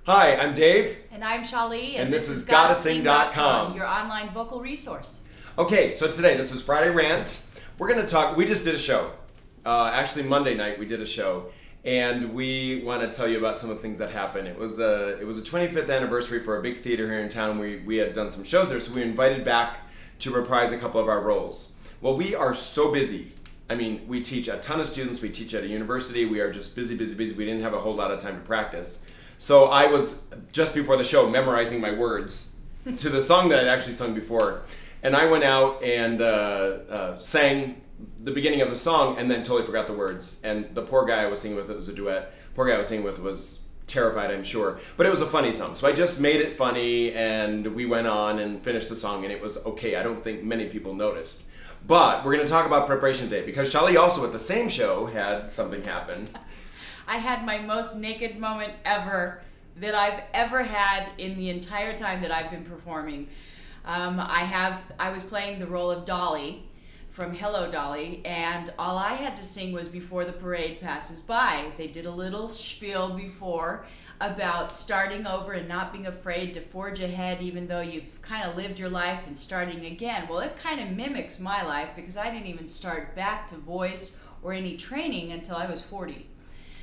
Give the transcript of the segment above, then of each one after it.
Hi, I'm Dave. And I'm Shalee. And this is GottaSing.com, your online vocal resource. Okay, so today, this is Friday Rant. We're going to talk, we just did a show. Actually, Monday night we did a show. And we want to tell you about some of the things that happened. It was a 25th anniversary for a big theater here in town. We had done some shows there, so we were invited back to reprise a couple of our roles. Well, we are so busy. I mean, we teach a ton of students. We teach at a university. We are just busy. We didn't have a whole lot of time to practice. So I was, just before the show, memorizing my words to the song that I'd actually sung before. And I went out and sang the beginning of the song and then totally forgot the words. And the poor guy I was singing with, it was a duet, poor guy I was singing with was terrified, I'm sure. But it was a funny song. So I just made it funny and we went on and finished the song and it was okay. I don't think many people noticed. But we're going to talk about preparation day because Shalee also at the same show had something happen. I had my most naked moment ever that I've ever had in the entire time that I've been performing. I was playing the role of Dolly from Hello Dolly, and all I had to sing was Before the Parade Passes By. They did a little spiel before about starting over and not being afraid to forge ahead even though you've kind of lived your life and starting again. Well, it kind of mimics my life because I didn't even start back to voice or any training until I was 40.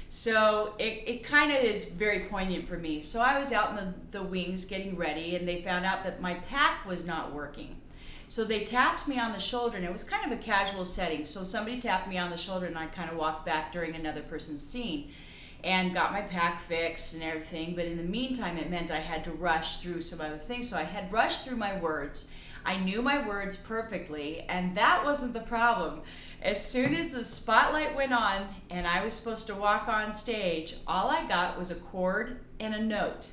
So it kind of is very poignant for me. So I was out in the wings getting ready and they found out that my pack was not working. So they tapped me on the shoulder, and it was kind of a casual setting. So somebody tapped me on the shoulder, and I kind of walked back during another person's scene and got my pack fixed and everything. But in the meantime, it meant I had to rush through some other things. So I had rushed through my words. I knew my words perfectly, and that wasn't the problem. As soon as the spotlight went on and I was supposed to walk on stage, all I got was a chord and a note.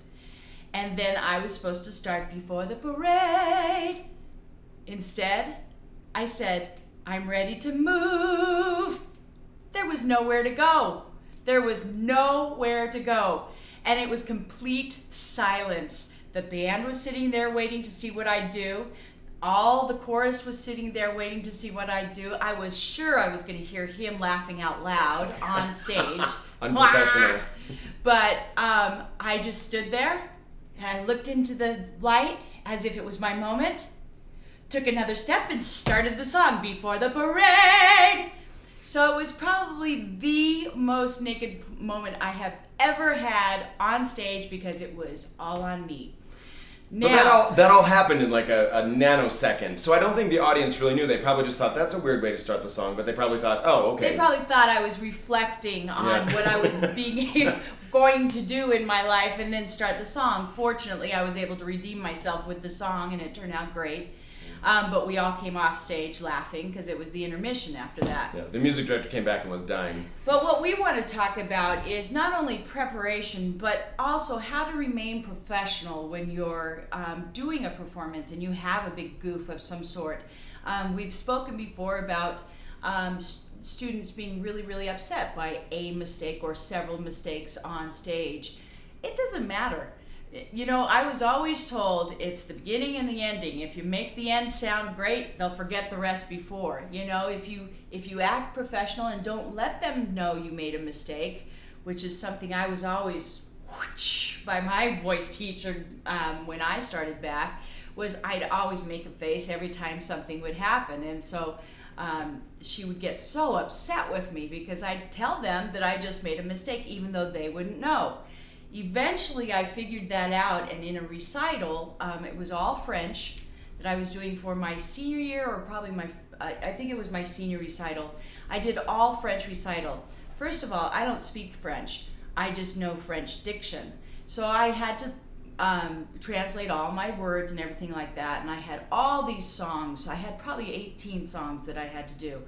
And then I was supposed to start Before the Parade. Instead, I said, I'm ready to move. There was nowhere to go. There was nowhere to go. And it was complete silence. The band was sitting there waiting to see what I'd do. All the chorus was sitting there waiting to see what I'd do. I was sure I was going to hear him laughing out loud on stage. Unprofessional. But I just stood there and I looked into the light as if it was my moment. Took another step and started the song, Before the Parade. So it was probably the most naked moment I have ever had on stage because it was all on me. Now, But that all happened in like a nanosecond. So I don't think the audience really knew. They probably just thought that's a weird way to start the song, but they probably thought, oh, okay. They probably thought I was reflecting on what I was going to do in my life and then start the song. Fortunately, I was able to redeem myself with the song and it turned out great. But we all came off stage laughing because it was the intermission after that. Yeah, the music director came back and was dying. But what we want to talk about is not only preparation, but also how to remain professional when you're doing a performance and you have a big goof of some sort. We've spoken before about students being really, really upset by a mistake or several mistakes on stage. It doesn't matter. You know, I was always told it's the beginning and the ending. If you make the end sound great, they'll forget the rest before. You know, if you act professional and don't let them know you made a mistake, which is something I was always by my voice teacher when I started back, was I'd always make a face every time something would happen. And so she would get so upset with me because I'd tell them that I just made a mistake even though they wouldn't know. Eventually, I figured that out, and in a recital, it was all French that I was doing for my senior year, or probably I think it was my senior recital. I did all French recital. First of all, I don't speak French. I just know French diction. So I had to translate all my words and everything like that, and I had all these songs. I had probably 18 songs that I had to do.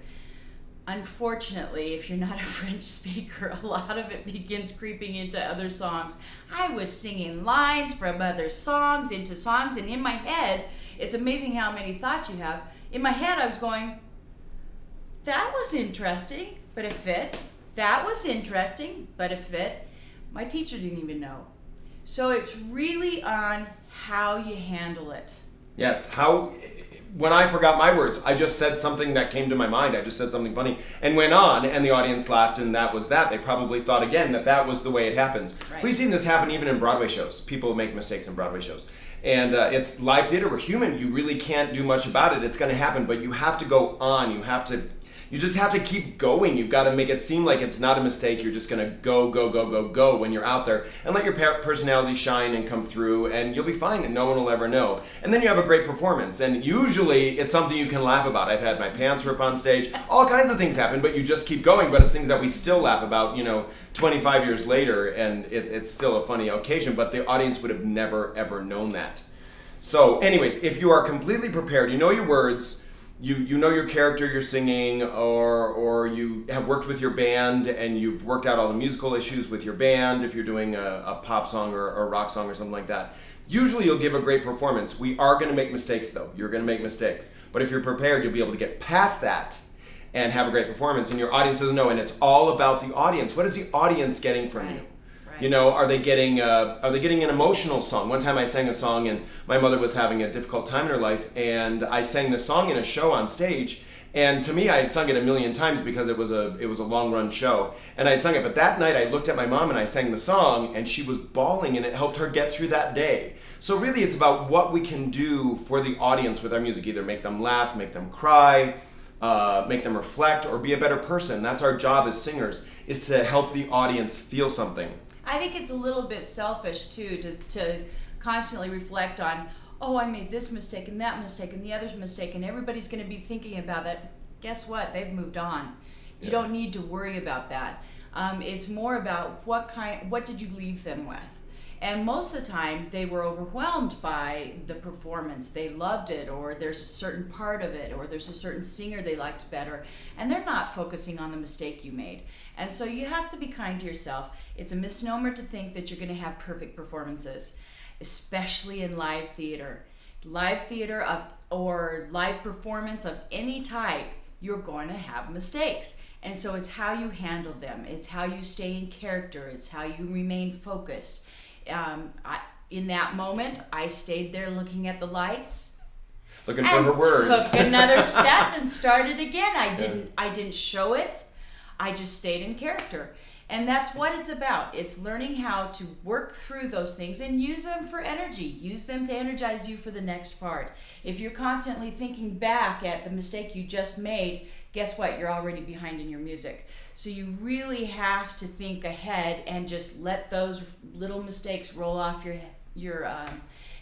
Unfortunately, if you're not a French speaker, a lot of it begins creeping into other songs. I was singing lines from other songs into songs, and in my head, it's amazing how many thoughts you have. In my head, I was going, that was interesting, but it fit. That was interesting, but it fit. My teacher didn't even know. So it's really on how you handle it. Yes, how when I forgot my words, I just said something that came to my mind. I just said something funny and went on, and the audience laughed, and that was that. They probably thought again that was the way it happens. Right. We've seen this happen even in Broadway shows. People make mistakes in Broadway shows. And it's live theater. We're human. You really can't do much about it. It's going to happen, but you have to go on. You just have to keep going. You've got to make it seem like it's not a mistake. You're just going to go when you're out there, and let your personality shine and come through, and you'll be fine, and no one will ever know. And then you have a great performance, and usually it's something you can laugh about. I've had my pants rip on stage. All kinds of things happen, but you just keep going. But it's things that we still laugh about, 25 years later, and it's still a funny occasion, but the audience would have never, ever known that. So anyways, if you are completely prepared, you know your words, you know your character you're singing, or you have worked with your band and you've worked out all the musical issues with your band, if you're doing a pop song or a rock song or something like that, usually you'll give a great performance. We are going to make mistakes though. You're going to make mistakes. But if you're prepared, you'll be able to get past that and have a great performance, and your audience doesn't know, and it's all about the audience. What is the audience getting from you? Are they getting an emotional song? One time I sang a song, and my mother was having a difficult time in her life, and I sang the song in a show on stage. And to me, I had sung it a million times because it was a long run show, and I had sung it. But that night, I looked at my mom and I sang the song, and she was bawling, and it helped her get through that day. So really, it's about what we can do for the audience with our music. Either make them laugh, make them cry, make them reflect, or be a better person. That's our job as singers, is to help the audience feel something. I think it's a little bit selfish too to constantly reflect on, oh, I made this mistake and that mistake and the other mistake, and everybody's going to be thinking about that. Guess what? They've moved on. You don't need to worry about that. It's more about what did you leave them with? And most of the time, they were overwhelmed by the performance. They loved it, or there's a certain part of it, or there's a certain singer they liked better, and they're not focusing on the mistake you made. And so you have to be kind to yourself. It's a misnomer to think that you're going to have perfect performances, especially in live theater. Live theater or live performance of any type, you're going to have mistakes. And so it's how you handle them. It's how you stay in character. It's how you remain focused. In that moment, I stayed there looking at the lights, looking for her words. Took another step and started again. I didn't show it. I just stayed in character. And that's what it's about. It's learning how to work through those things and use them for energy. Use them to energize you for the next part. If you're constantly thinking back at the mistake you just made, guess what? You're already behind in your music. So you really have to think ahead and just let those little mistakes roll off your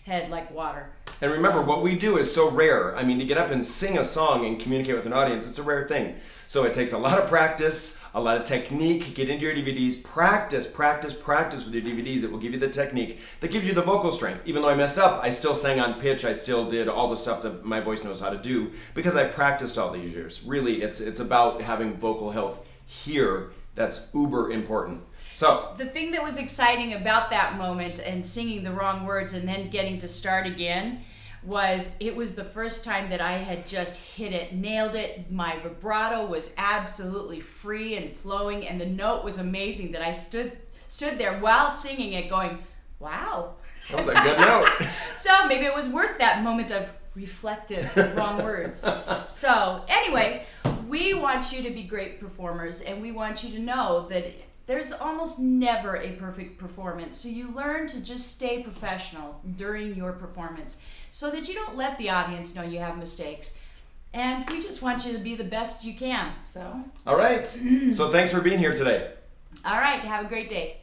head like water. And remember, what we do is so rare. I mean, to get up and sing a song and communicate with an audience, it's a rare thing. So it takes a lot of practice, a lot of technique. Get into your DVDs, practice with your DVDs. It will give you the technique that gives you the vocal strength. Even though I messed up, I still sang on pitch. I still did all the stuff that my voice knows how to do because I practiced all these years. Really, it's about having vocal health here. That's uber important. So the thing that was exciting about that moment and singing the wrong words and then getting to start again was it was the first time that I had just hit it, nailed it. My vibrato was absolutely free and flowing, and the note was amazing that I stood there while singing it going, wow. That was a good note. So maybe it was worth that moment of reflective wrong words. So anyway, we want you to be great performers, and we want you to know that there's almost never a perfect performance. So you learn to just stay professional during your performance so that you don't let the audience know you have mistakes. And we just want you to be the best you can. So. All right. So thanks for being here today. All right. Have a great day.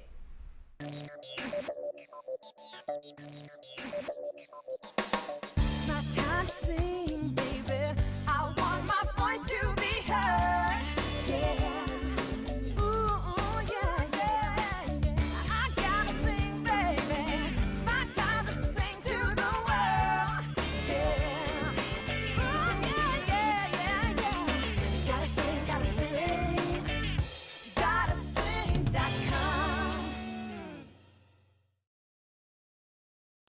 My time to sing.